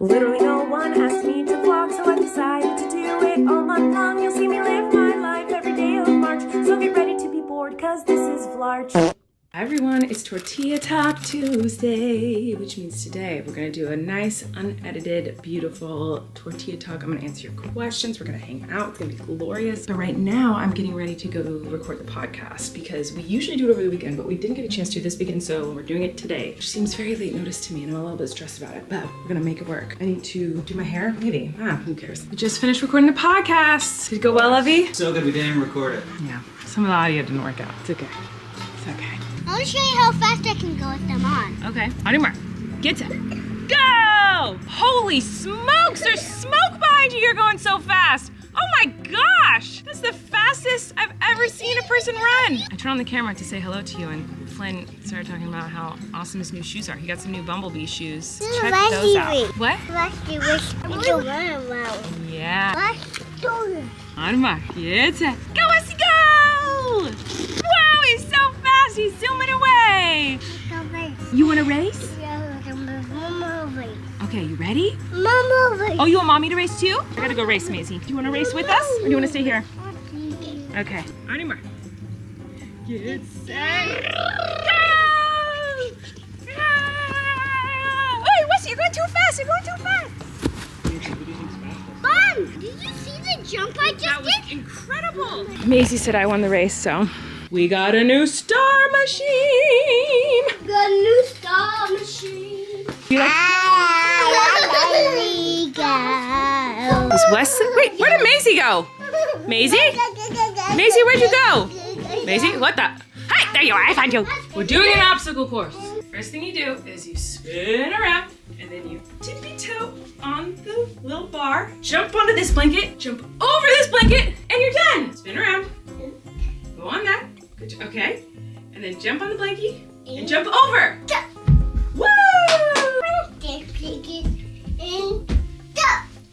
Literally no one asked me to vlog, so I decided to do it all month long. You'll see me live my life every day of March, so get ready to be bored, cause this is Vlarch. Hi everyone, it's Tortilla Talk Tuesday, which means today we're gonna do a nice, unedited, beautiful tortilla talk. I'm gonna answer your questions, we're gonna hang out, it's gonna be glorious. But right now, I'm getting ready to go record the podcast because we usually do it over the weekend, but we didn't get a chance to this weekend, so we're doing it today. Which seems very late notice to me, and I'm a little bit stressed about it, but we're gonna make it work. I need to do my hair, maybe, who cares? We just finished recording the podcast. Did it go well, Lovey? So good, we didn't even record it. Yeah, some of the audio didn't work out. It's okay, it's okay. I want to show you how fast I can go with them on. Okay, on your mark. Get set. Go! Holy smokes, there's smoke behind you. You're going so fast. Oh my gosh! That's the fastest I've ever seen a person run. I turned on the camera to say hello to you, and Flynn started talking about how awesome his new shoes are. He got some new Bumblebee shoes. Check those out. What? Yeah. On your mark. Get set. Go, Wesley, go! Wow, he's so fast. He's zooming away. You want to race? Okay, you ready? Oh, you want mommy to race too? I gotta go race, Maisy. Do you want to race with us, or do you want to stay here? Okay. On your mark. Get set. Go! Hey, Wesley, you're going too fast. You're going too fast. Mom, did you see the jump I just That was incredible. Maisy said I won the race, so. We got a new star machine. Got a new star machine. You like? Is Wesley? Wait, where did Maisy go? Maisy? Maisy, where'd you go? Maisy, what the? Hi, there you are, I found you. We're doing an obstacle course. First thing you do is you spin around, and then you tippy toe on the little bar, jump onto this blanket, jump over this blanket, and you're done. Spin around, go on that, good job. Okay, and then jump on the blankie, and jump over. Woo!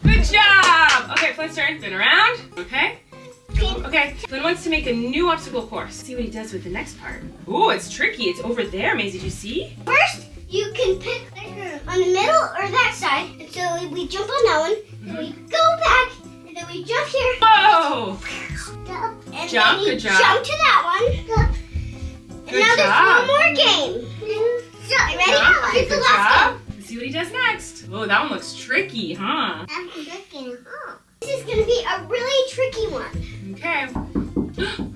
Good job! Okay, Flynn's turn. Spin around. Okay. Okay. Flynn wants to make a new obstacle course. See what he does with the next part. Ooh, it's tricky. It's over there, Maisy. Did you see? First, you can pick on the middle or that side. And so we jump on that one, and we go back, and then we jump here. Whoa! And Jump, then you good job. jump to that one. And Good now job. there's one more game. So, you ready? Okay, Here's the good last job. Let's see what he does next. Oh, that one looks tricky, huh? game. This is going to be a really tricky one. Okay.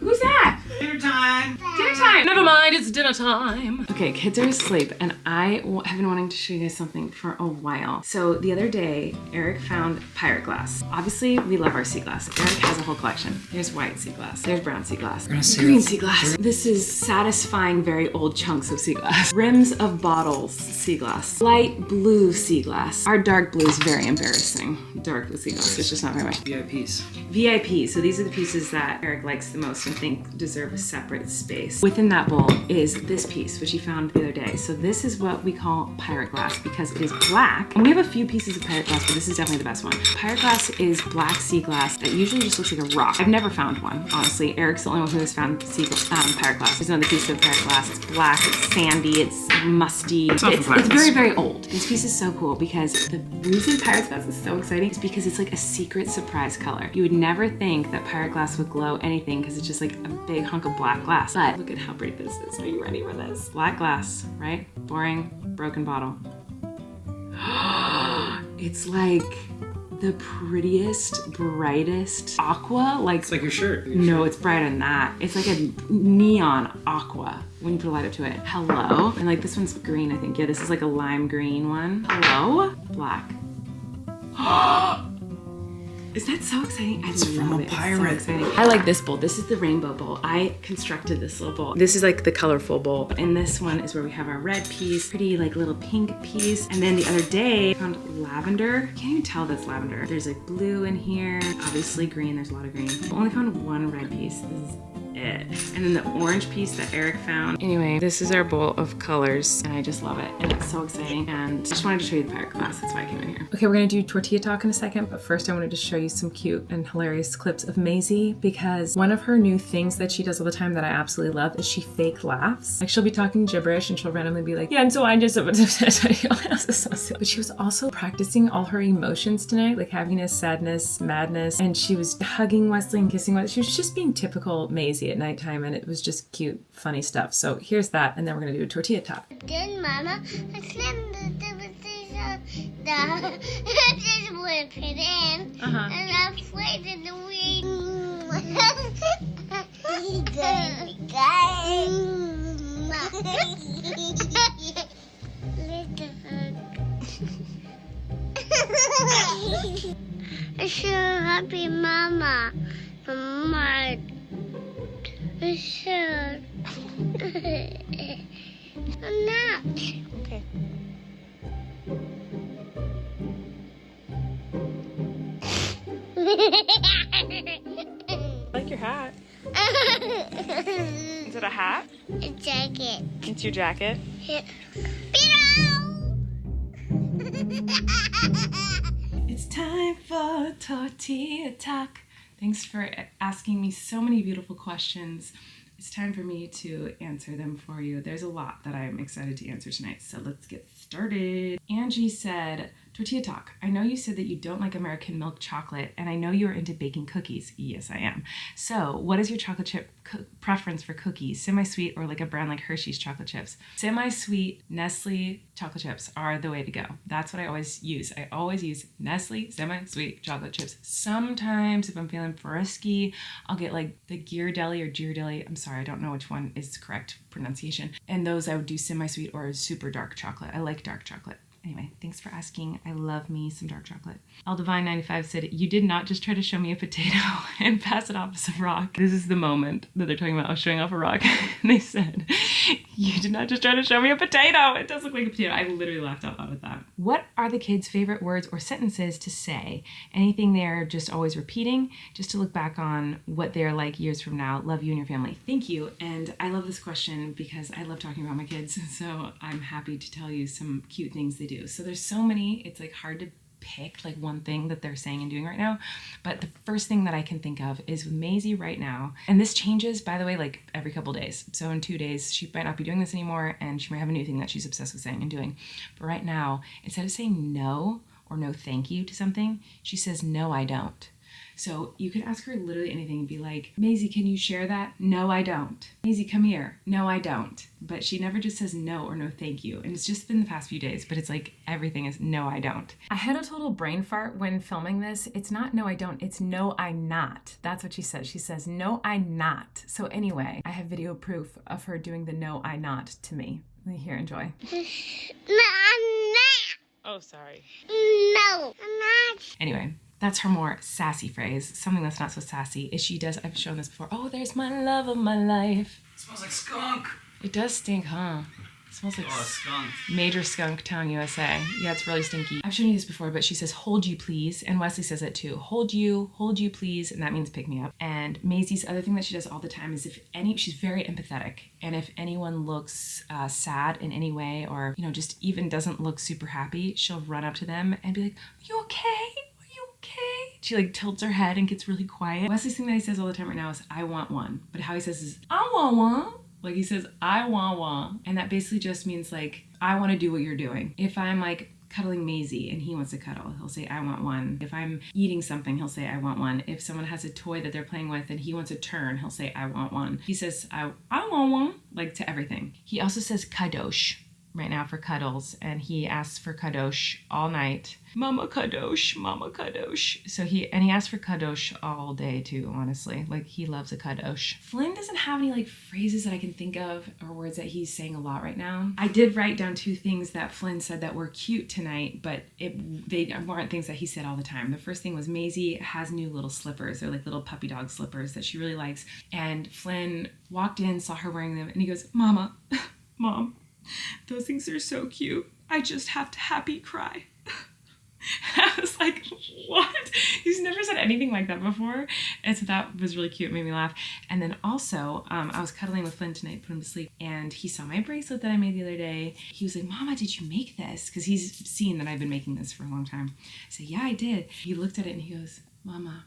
Who's that? Dinner time. Dinner time. Never mind, it's dinner time. Okay, kids are asleep, and I have been wanting to show you guys something for a while. So the other day, Eric found pirate glass. Obviously, we love our sea glass. Eric has a whole collection. There's white sea glass. There's brown sea glass. Green sea glass. This is satisfying very old chunks of sea glass. Rims of bottles sea glass. Light blue sea glass. Our dark blue is very embarrassing. Dark blue sea glass. It's just not very much. VIPs. VIP, so these are the pieces that Eric likes the most and think deserve a separate space. Within that bowl is this piece, which he found the other day. So this is what we call pirate glass because it is black. And we have a few pieces of pirate glass, but this is definitely the best one. Pirate glass is black sea glass that usually just looks like a rock. I've never found one, honestly. Eric's the only one who has found pirate glass. There's another piece of pirate glass. It's black, it's sandy, it's musty. It's very, very old. This piece is so cool because the reason pirate glass is so exciting is because it's like a secret surprise color. You would never think that pirate glass would glow anything because it's just like a big hunk of black glass. But look at how pretty this is. Are you ready for this? Black glass, right? Boring, broken bottle. It's like the prettiest, brightest aqua. It's like your shirt. No, it's brighter than that. It's like a neon aqua when you put a light up to it. Hello. And like this one's green, I think. Yeah, this is like a lime green one. Hello. Black. Is that so exciting? It's from a pirate. It's so exciting. I like this bowl. This is the rainbow bowl. I constructed this little bowl. This is like the colorful bowl. And this one is where we have our red piece, pretty like little pink piece. And then the other day, I found lavender. Can't even tell that's lavender. There's like blue in here. Obviously green, there's a lot of green. I only found one red piece. This is it. And then the orange piece that Eric found. Anyway, this is our bowl of colors and I just love it. And it's so exciting. And I just wanted to show you the pirate glass. That's why I came in here. Okay, we're gonna do tortilla talk in a second, but first I wanted to show you some cute and hilarious clips of Maisy, because one of her new things that she does all the time that I absolutely love is she fake laughs. Like she'll be talking gibberish and she'll randomly be like, yeah, and so I just, but she was also practicing all her emotions tonight, like happiness, sadness, madness, and she was hugging Wesley and kissing Wesley. She was just being typical Maisy at nighttime, and it was just cute, funny stuff. So here's that, and then we're gonna do a tortilla talk. Then Mama, I just whip it in, and I played in the wing. I should happy Mama. Mama. I should. I'm not. Okay. I like your hat. Is it a hat? A jacket. It's your jacket? Yeah. It's time for Tortilla Talk. Thanks for asking me so many beautiful questions. It's time for me to answer them for you. There's a lot that I'm excited to answer tonight, so let's get started. Angie said, Tortilla Talk, I know you said that you don't like American milk chocolate, and I know you are into baking cookies. Yes, I am. So what is your chocolate chip preference for cookies? Semi-sweet or like a brand like Hershey's chocolate chips? Semi-sweet Nestle chocolate chips are the way to go. That's what I always use. I always use Nestle semi-sweet chocolate chips. Sometimes if I'm feeling frisky, I'll get like the Ghirardelli or Ghirardelli. I'm sorry, I don't know which one is correct pronunciation. And those I would do semi-sweet or super dark chocolate. I like dark chocolate. Anyway, thanks for asking. I love me some dark chocolate. Eldivine95 said, you did not just try to show me a potato and pass it off as a rock. This is the moment that they're talking about, I was showing off a rock. And they said, you did not just try to show me a potato. It does look like a potato. I literally laughed out loud at that. What are the kids' favorite words or sentences to say? Anything they're just always repeating, just to look back on what they're like years from now. Love you and your family. Thank you. And I love this question because I love talking about my kids. So I'm happy to tell you some cute things they do. So there's so many, it's like hard to pick like one thing that they're saying and doing right now. But the first thing that I can think of is with Maisy right now. And this changes, by the way, like every couple days. So in 2 days, she might not be doing this anymore and she might have a new thing that she's obsessed with saying and doing. But right now, instead of saying no or no thank you to something, she says, no, I don't. So you could ask her literally anything and be like, Maisy, can you share that? No, I don't. Maisy, come here. No, I don't. But she never just says no or no thank you. And it's just been the past few days, but it's like everything is no, I don't. I had a total brain fart when filming this. It's not no, I don't. It's no, I not. That's what she says. She says, no, I not. So anyway, I have video proof of her doing the no, I not to me. Here, enjoy. No, I'm not. Oh, sorry. No, I'm not. Anyway. That's her more sassy phrase. Something that's not so sassy is she does, I've shown this before, oh, there's my love of my life. It smells like skunk. It does stink, huh? It smells like skunk. Major skunk town, USA. Yeah, it's really stinky. I've shown you this before, but she says, hold you please. And Wesley says it too. Hold you please. And that means pick me up. And Maisy's other thing that she does all the time is she's very empathetic. And if anyone looks sad in any way or, just even doesn't look super happy, she'll run up to them and be like, are you okay? Okay. She like tilts her head and gets really quiet. Wesley's thing that he says all the time right now is, I want one. But how he says is, I want one. Like he says, I want one. And that basically just means like, I want to do what you're doing. If I'm like cuddling Maisy and he wants to cuddle, he'll say, I want one. If I'm eating something, he'll say, I want one. If someone has a toy that they're playing with and he wants a turn, he'll say, I want one. He says, I want one, like to everything. He also says kadosh right now for cuddles, and he asks for kadosh all night. Mama kadosh, mama kadosh. So he asks for kadosh all day too, honestly. Like he loves a kadosh. Flynn doesn't have any like phrases that I can think of or words that he's saying a lot right now. I did write down 2 things that Flynn said that were cute tonight, but they weren't things that he said all the time. The first thing was Maisy has new little slippers. They're like little puppy dog slippers that she really likes. And Flynn walked in, saw her wearing them, and he goes, Mama, Mom, those things are so cute. I just have to happy cry. I was like, what? He's never said anything like that before. And so that was really cute. It made me laugh. And then also, I was cuddling with Flynn tonight, put him to sleep, and he saw my bracelet that I made the other day. He was like, Mama, did you make this? Because he's seen that I've been making this for a long time. I said, yeah, I did. He looked at it and he goes, Mama,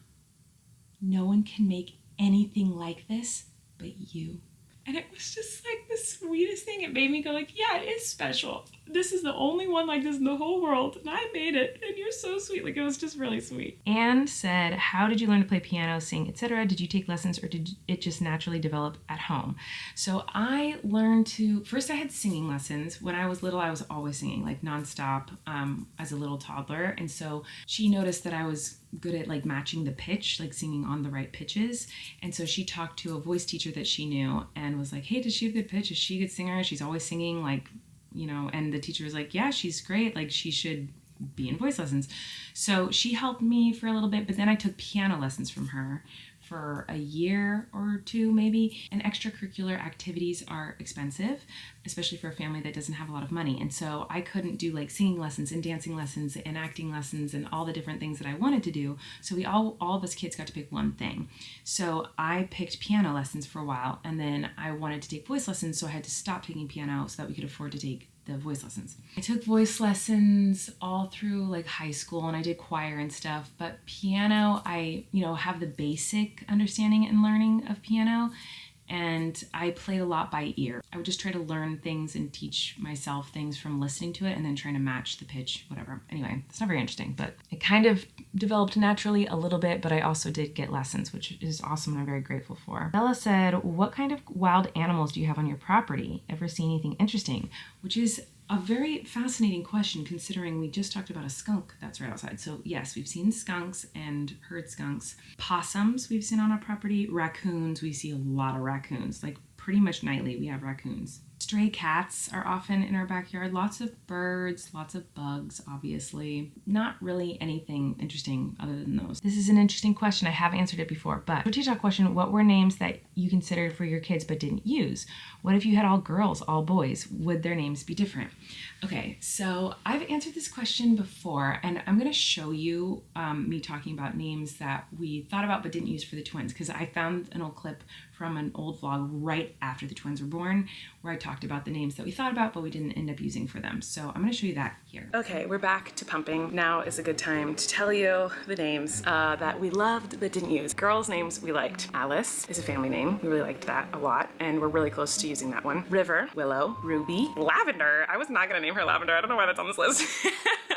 no one can make anything like this but you. And it was just like the sweetest thing. It made me go like, yeah, it is special. This is the only one like this in the whole world. And I made it. And you're so sweet. Like, it was just really sweet. Anne said, how did you learn to play piano, sing, etc.? Did you take lessons or did it just naturally develop at home? So I learned first I had singing lessons. When I was little, I was always singing, like nonstop, as a little toddler. And so she noticed that I was good at like matching the pitch, like singing on the right pitches. And so she talked to a voice teacher that she knew and was like, hey, does she have good pitch? Is she a good singer? She's always singing, like, you know, and the teacher was like, yeah, she's great. Like, she should be in voice lessons. So she helped me for a little bit, but then I took piano lessons from her for a year or two maybe. And extracurricular activities are expensive, especially for a family that doesn't have a lot of money. And so I couldn't do like singing lessons and dancing lessons and acting lessons and all the different things that I wanted to do. So we all of us kids got to pick one thing. So I picked piano lessons for a while, and then I wanted to take voice lessons, so I had to stop taking piano so that we could afford to take the voice lessons. I took voice lessons all through like high school, and I did choir and stuff, but piano, I, have the basic understanding and learning of piano, and I played a lot by ear. I would just try to learn things and teach myself things from listening to it and then trying to match the pitch, whatever. Anyway, it's not very interesting, but it kind of developed naturally a little bit, but I also did get lessons, which is awesome and I'm very grateful for. Bella said, what kind of wild animals do you have on your property? Ever see anything interesting? Which is a very fascinating question, considering we just talked about a skunk that's right outside. So yes, we've seen skunks and heard skunks. Possums we've seen on our property. Raccoons, we see a lot of raccoons. Like pretty much nightly we have raccoons. Stray cats are often in our backyard. Lots of birds, lots of bugs, obviously. Not really anything interesting other than those. This is an interesting question. I have answered it before, but Tortilla Talk question, what were names that you considered for your kids but didn't use? What if you had all girls, all boys? Would their names be different? Okay, so I've answered this question before, and I'm going to show you me talking about names that we thought about but didn't use for the twins, because I found an old clip from an old vlog right after the twins were born where I talked about the names that we thought about but we didn't end up using for them. So I'm going to show you that here. Okay, we're back to pumping. Now is a good time to tell you the names that we loved but didn't use. Girls' names we liked. Alice is a family name. We really liked that a lot, and we're really close to using that one. River, Willow, Ruby, Lavender. I was not going to name her Lavender. I don't know why that's on this list.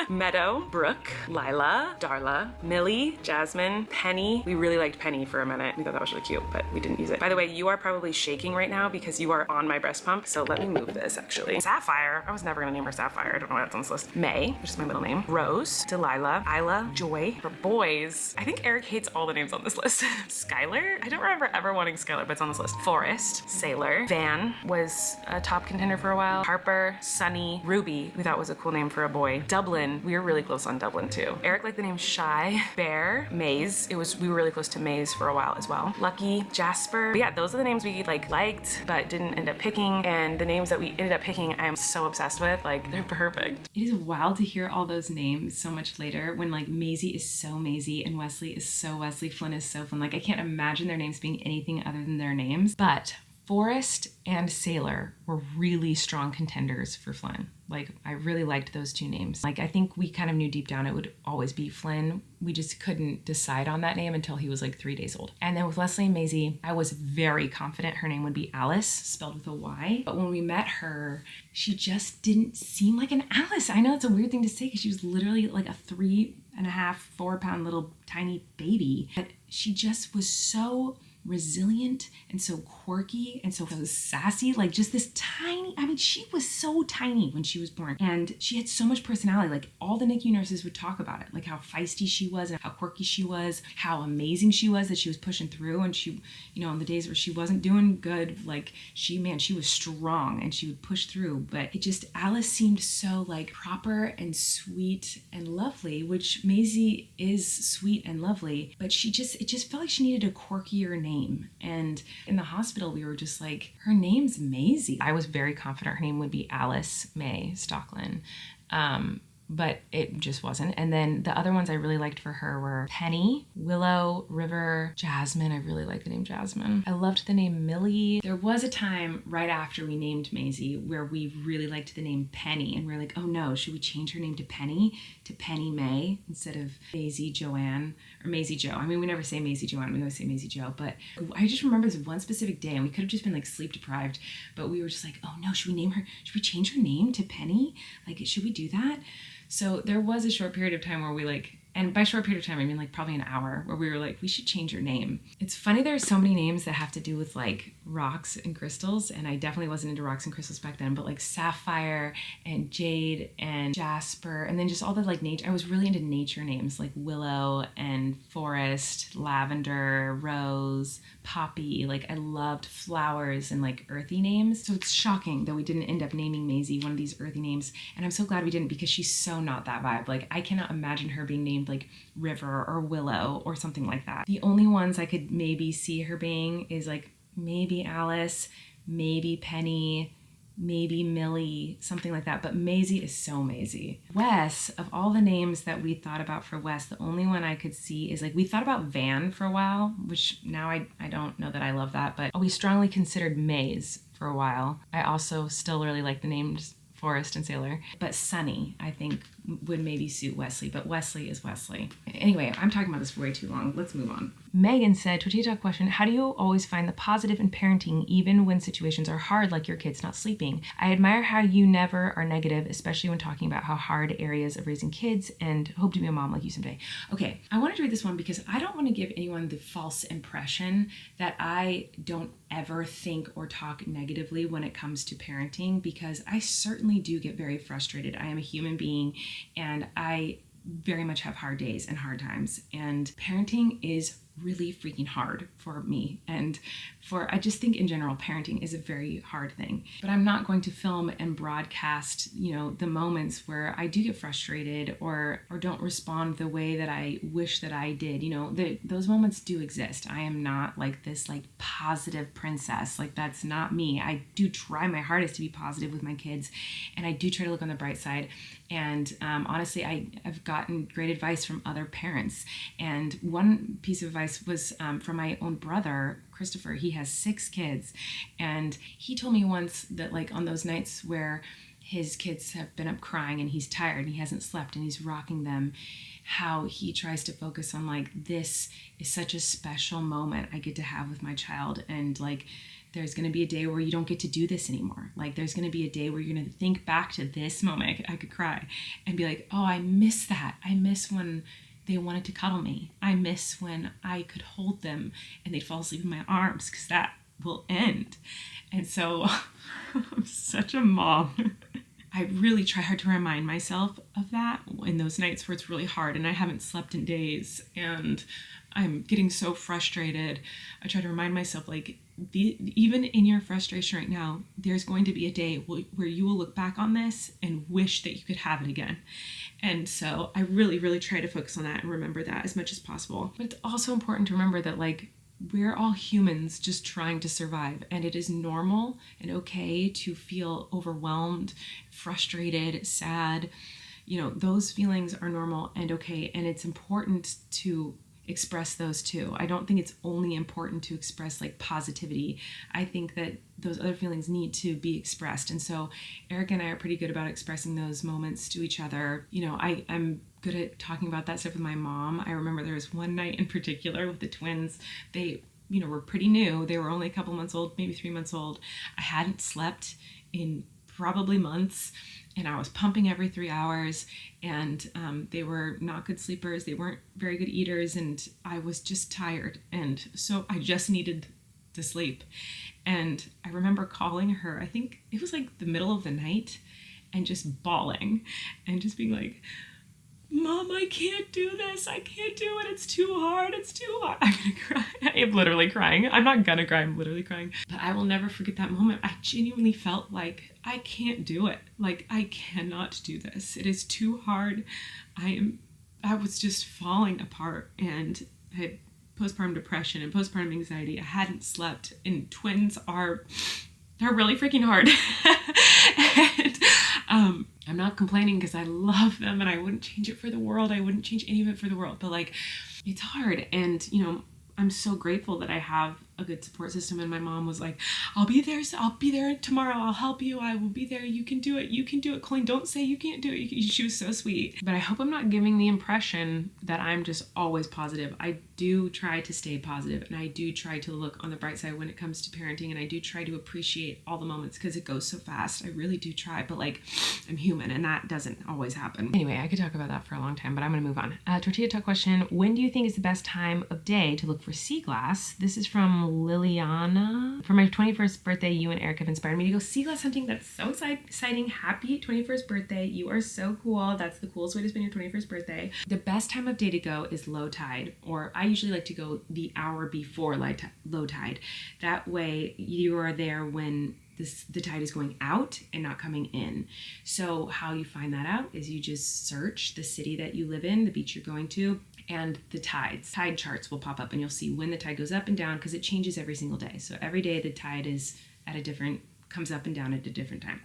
Meadow, Brooke, Lila, Darla, Millie, Jasmine, Penny. We really liked Penny for a minute. We thought that was really cute, but we didn't use it. By the way, you are probably shaking right now because you are on my breast pump, so let me move this actually. Sapphire. I was never gonna name her Sapphire. I don't know why that's on this list. May, which is my middle name. Rose, Delilah, Isla, Joy. For boys, I think Eric hates all the names on this list. Skylar. I don't remember ever wanting Skylar, but it's on this list. Forest, Sailor, Van was a top contender for a while. Harper, Sunny, Ruby, we thought was a cool name for a boy. Dublin, we were really close on Dublin too. Eric liked the name Shy. Bear, Maze, we were really close to Maze for a while as well. Lucky, Jasper. But yeah, those are the names we liked but didn't end up picking, and the names that we ended up picking I am so obsessed with. Like, they're perfect. It is wild to hear all those names so much later when like Maisy is so Maisy and Wesley is so Wesley, Flynn is so Flynn. Like, I can't imagine their names being anything other than their names. But Forest and Sailor were really strong contenders for Flynn. Like, I really liked those two names. Like, I think we kind of knew deep down it would always be Flynn. We just couldn't decide on that name until he was like 3 days old. And then with Leslie and Maisy, I was very confident her name would be Alice, spelled with a Y. But when we met her, she just didn't seem like an Alice. I know it's a weird thing to say because she was literally like a 3.5, 4 pound little tiny baby. But she just was so resilient and so quirky and so sassy, like just this tiny, she was so tiny when she was born, and she had so much personality. Like, all the NICU nurses would talk about it, like how feisty she was and how quirky she was, how amazing she was that she was pushing through. And she, in the days where she wasn't doing good, like she was strong and she would push through. But Alice seemed so like proper and sweet and lovely, which Maisy is sweet and lovely, but it just felt like she needed a quirkier name. And in the hospital, we were just like, her name's Maisy. I was very confident her name would be Alice May Stocklin. but it just wasn't. And then the other ones I really liked for her were Penny, Willow, River, Jasmine. I really like the name Jasmine. I loved the name Millie. There was a time right after we named Maisy where we really liked the name Penny, and we were like, oh no, should we change her name to Penny May instead of Maisy Joanne or Maisy Joe? I mean, we never say Maisy Joanne, we always say Maisy Joe, but I just remember this one specific day, and we could have just been like sleep deprived, but we were just like, oh no, should we change her name to Penny? Like, should we do that? So there was a short period of time where we like, and by short period of time, I mean like probably an hour, where we were like, we should change your name. It's funny, there's so many names that have to do with like rocks and crystals, and I definitely wasn't into rocks and crystals back then, but like sapphire and jade and jasper, and then just all the like nature. I was really into nature names like willow and forest, lavender, rose, poppy. Like I loved flowers and like earthy names. So it's shocking that we didn't end up naming Maisy one of these earthy names, and I'm so glad we didn't, because she's so not that vibe. Like I cannot imagine her being named like River or Willow or something like that. The only ones I could maybe see her being is like maybe Alice, maybe Penny, maybe Millie, something like that. But Maisy is so Maisy. Wes, of all the names that we thought about for Wes, the only one I could see is like, we thought about Van for a while, which now I don't know that I love that, but we strongly considered Maze for a while. I also still really like the names Forest and Sailor, but Sunny, I think, would maybe suit Wesley, but Wesley is Wesley. Anyway, I'm talking about this for way too long. Let's move on. Megan said, Tortilla Talk question, how do you always find the positive in parenting even when situations are hard, like your kid's not sleeping? I admire how you never are negative, especially when talking about how hard areas of raising kids, and hope to be a mom like you someday. Okay, I wanted to read this one because I don't want to give anyone the false impression that I don't ever think or talk negatively when it comes to parenting, because I certainly do get very frustrated. I am a human being, and I very much have hard days and hard times, and parenting is really freaking hard for me, and I just think in general parenting is a very hard thing. But I'm not going to film and broadcast, the moments where I do get frustrated or don't respond the way that I wish that I did. Those moments do exist. I am not like this like positive princess. Like that's not me. I do try my hardest to be positive with my kids, and I do try to look on the bright side. And honestly, I've gotten great advice from other parents. And one piece of advice was from my own brother, Christopher. He has 6 kids. And he told me once that like on those nights where his kids have been up crying and he's tired and he hasn't slept and he's rocking them, how he tries to focus on like, this is such a special moment I get to have with my child. And like, there's going to be a day where you don't get to do this anymore. Like there's going to be a day where you're going to think back to this moment. I could cry and be like, oh, I miss that. I miss when they wanted to cuddle me. I miss when I could hold them and they'd fall asleep in my arms, because that will end. And so I'm such a mom. I really try hard to remind myself of that in those nights where it's really hard and I haven't slept in days and I'm getting so frustrated. I try to remind myself, like, even in your frustration right now, there's going to be a day where you will look back on this and wish that you could have it again. And so I really, really try to focus on that and remember that as much as possible. But it's also important to remember that, like, we're all humans just trying to survive, and it is normal and okay to feel overwhelmed, frustrated, sad. Those feelings are normal and okay, and it's important to express those too. I don't think it's only important to express like positivity. I think that those other feelings need to be expressed. And so Eric and I are pretty good about expressing those moments to each other. I'm good at talking about that stuff with my mom. I remember there was one night in particular with the twins. They, were pretty new. They were only a couple months old, maybe 3 months old. I hadn't slept in probably months, and I was pumping every 3 hours, and they were not good sleepers. They weren't very good eaters, and I was just tired, and so I just needed to sleep. And I remember calling her, I think it was like the middle of the night, and just bawling and just being like, Mom, I can't do this. I can't do it. It's too hard. It's too hard. I'm gonna cry. I am literally crying. I'm not gonna cry. I'm literally crying. But I will never forget that moment. I genuinely felt like I can't do it. Like, I cannot do this. It is too hard. I was just falling apart, and I had postpartum depression and postpartum anxiety. I hadn't slept, and twins they're really freaking hard. And I'm not complaining because I love them and I wouldn't change it for the world. I wouldn't change any of it for the world. But like, it's hard. And, you know, I'm so grateful that I have a good support system. And my mom was like, I'll be there tomorrow. I'll help you. I will be there. You can do it. You can do it. Colleen, don't say you can't do it. She was so sweet. But I hope I'm not giving the impression that I'm just always positive. I do try to stay positive, and I do try to look on the bright side when it comes to parenting, and I do try to appreciate all the moments because it goes so fast. I really do try, but like, I'm human and that doesn't always happen. Anyway, I could talk about that for a long time, but I'm gonna move on. Tortilla Talk question: when do you think is the best time of day to look for sea glass? This is from Liliana. For my 21st birthday, you and Eric have inspired me to go sea glass hunting. That's so exciting. Happy 21st birthday. You are so cool. That's the coolest way to spend your 21st birthday. The best time of day to go is low tide, or I usually like to go the hour before low tide. That way you are there when the tide is going out and not coming in. So how you find that out is you just search the city that you live in, the beach you're going to, and the tides. Tide charts will pop up and you'll see when the tide goes up and down because it changes every single day. So every day the tide is comes up and down at a different time.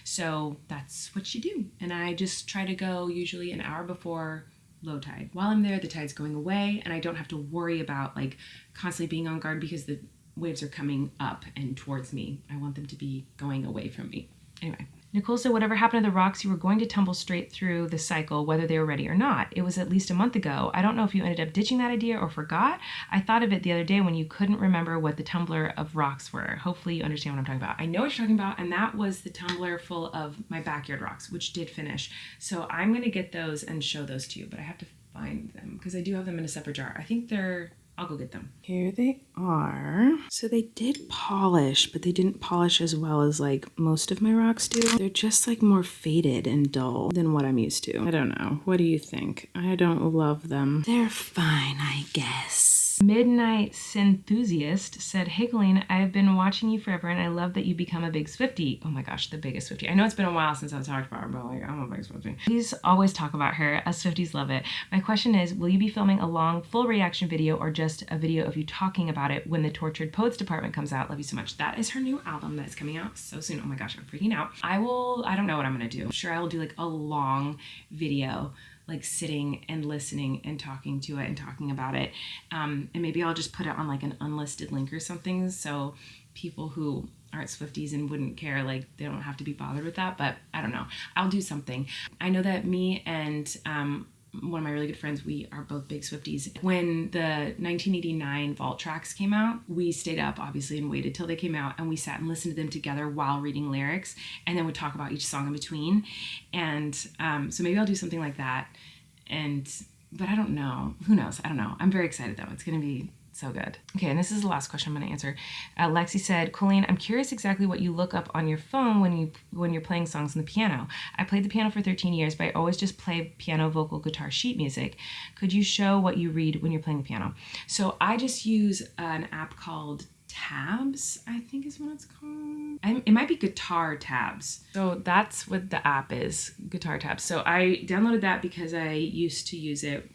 So that's what you do. And I just try to go usually an hour before low tide. While I'm there, the tide's going away and I don't have to worry about like constantly being on guard because the waves are coming up and towards me. I want them to be going away from me. Anyway. Nicole said, whatever happened to the rocks you were going to tumble straight through the cycle, whether they were ready or not? It was at least a month ago. I don't know if you ended up ditching that idea or forgot. I thought of it the other day when you couldn't remember what the tumbler of rocks were. Hopefully you understand what I'm talking about. I know what you're talking about, and that was the tumbler full of my backyard rocks, which did finish. So I'm going to get those and show those to you, but I have to find them because I do have them in a separate jar. I think I'll go get them. Here they are. So they did polish, but they didn't polish as well as like most of my rocks do. They're just like more faded and dull than what I'm used to. I don't know. What do you think? I don't love them. They're fine, I guess. Midnight Synthusiast said, hey Colleen, I've been watching you forever and I love that you become a big Swiftie. Oh my gosh, the biggest Swiftie. I know it's been a while since I've talked about her, but like, I'm a big Swiftie. Please always talk about her. Us Swifties love it. My question is, will you be filming a long full reaction video or just a video of you talking about it when the Tortured Poets Department comes out? Love you so much. That is her new album that's coming out so soon. Oh my gosh, I'm freaking out. I don't know what I'm gonna do. I'm sure I will do like a long video, like sitting and listening and talking to it and talking about it. And maybe I'll just put it on like an unlisted link or something so people who aren't Swifties and wouldn't care, like they don't have to be bothered with that, but I don't know. I'll do something. I know that me and one of my really good friends, we are both big Swifties. When the 1989 Vault tracks came out, we stayed up obviously and waited till they came out, and we sat and listened to them together while reading lyrics, and then would talk about each song in between. And so maybe I'll do something like that. But I don't know. Who knows? I don't know. I'm very excited though. It's gonna be so good. Okay, and this is the last question I'm going to answer. Lexi said, Colleen, I'm curious exactly what you look up on your phone when you're playing songs on the piano. I played the piano for 13 years, but I always just play piano, vocal, guitar, sheet music. Could you show what you read when you're playing the piano? So I just use an app called Tabs, I think is what it's called. It might be Guitar Tabs. So that's what the app is, Guitar Tabs. So I downloaded that because I used to use it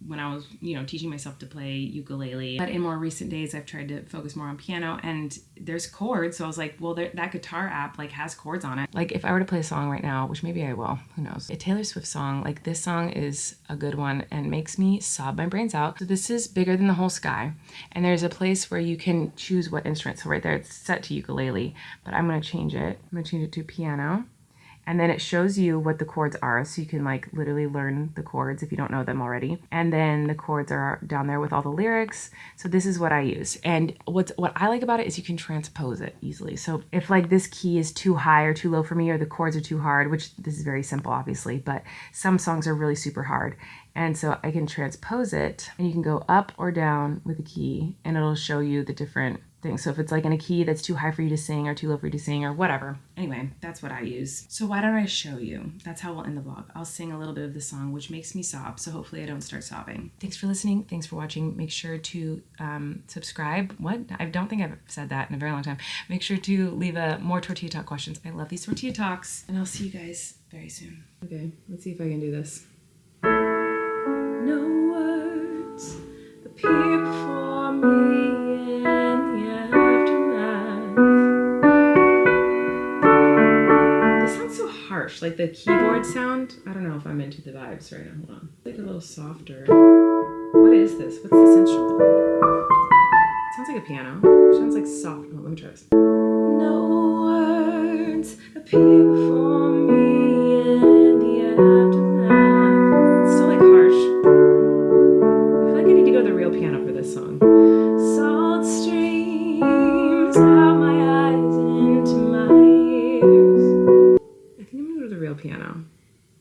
when I was, teaching myself to play ukulele. But in more recent days, I've tried to focus more on piano, and there's chords. So I was like, well, that guitar app like has chords on it. Like if I were to play a song right now, which maybe I will, who knows? A Taylor Swift song, like this song is a good one and makes me sob my brains out. So this is Bigger Than the Whole Sky. And there's a place where you can choose what instrument. So right there, it's set to ukulele, but I'm going to change it. I'm going to change it to piano. And then it shows you what the chords are, so you can like literally learn the chords if you don't know them already. And then the chords are down there with all the lyrics. So this is what I use. And what I like about it is you can transpose it easily. So if like this key is too high or too low for me, or the chords are too hard, which this is very simple obviously, but some songs are really super hard. And so I can transpose it, and you can go up or down with the key, and it'll show you the different things. So if it's like in a key that's too high for you to sing or too low for you to sing or whatever. Anyway, that's what I use. So why don't I show you? That's how we'll end the vlog. I'll sing a little bit of the song, which makes me sob. So hopefully I don't start sobbing. Thanks for listening. Thanks for watching. Make sure to subscribe. What? I don't think I've said that in a very long time. Make sure to leave more Tortilla Talk questions. I love these Tortilla Talks, and I'll see you guys very soon. Okay, let's see if I can do this. No words appear before me in the afterlife. This sounds so harsh. the keyboard sound, I don't know if I'm into the vibes right now. Hold on. Like a little softer. What is this? What's this instrument? It sounds like a piano. It sounds like soft. Oh, let me try this. No words appear before me in the aftermath. It's still like harsh. I feel like I need to go to the real piano for this song. Salt streams out my eyes into my ears. I think I'm gonna go to the real piano.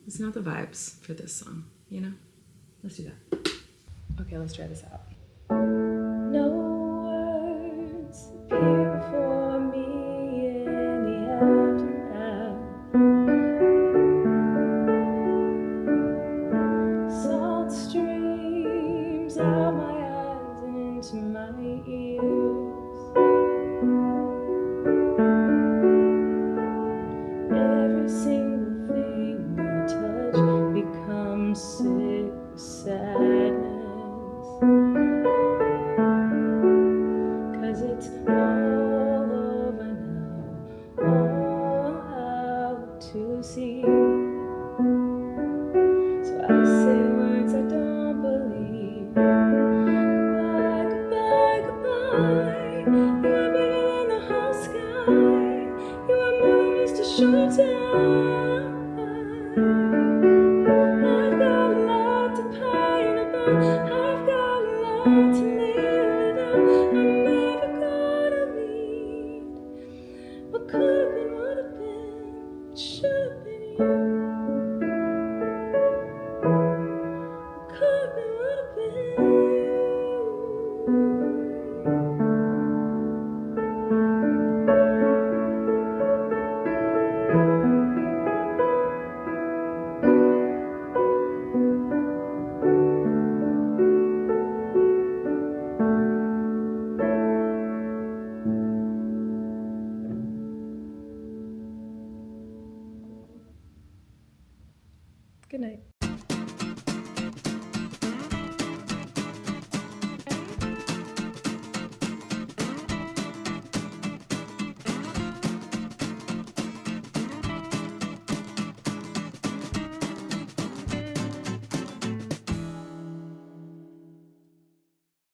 It's not the vibes for this song, you know? Let's do that. Okay, let's try this out. No words appear before me in the aftermath. Salt streams out my eyes and into my ears. Every single thing I touch becomes sick with sadness. 'Cause it's all over now, all out to sea. So I say words I don't believe. Goodbye, goodbye, goodbye. You are bigger than the whole sky. You are more than just a short time. I've got a lot to pine about. I've got a lot to live without. I'm never gonna meet what could have been, would have been, what should have been you. What could have been, would have been you.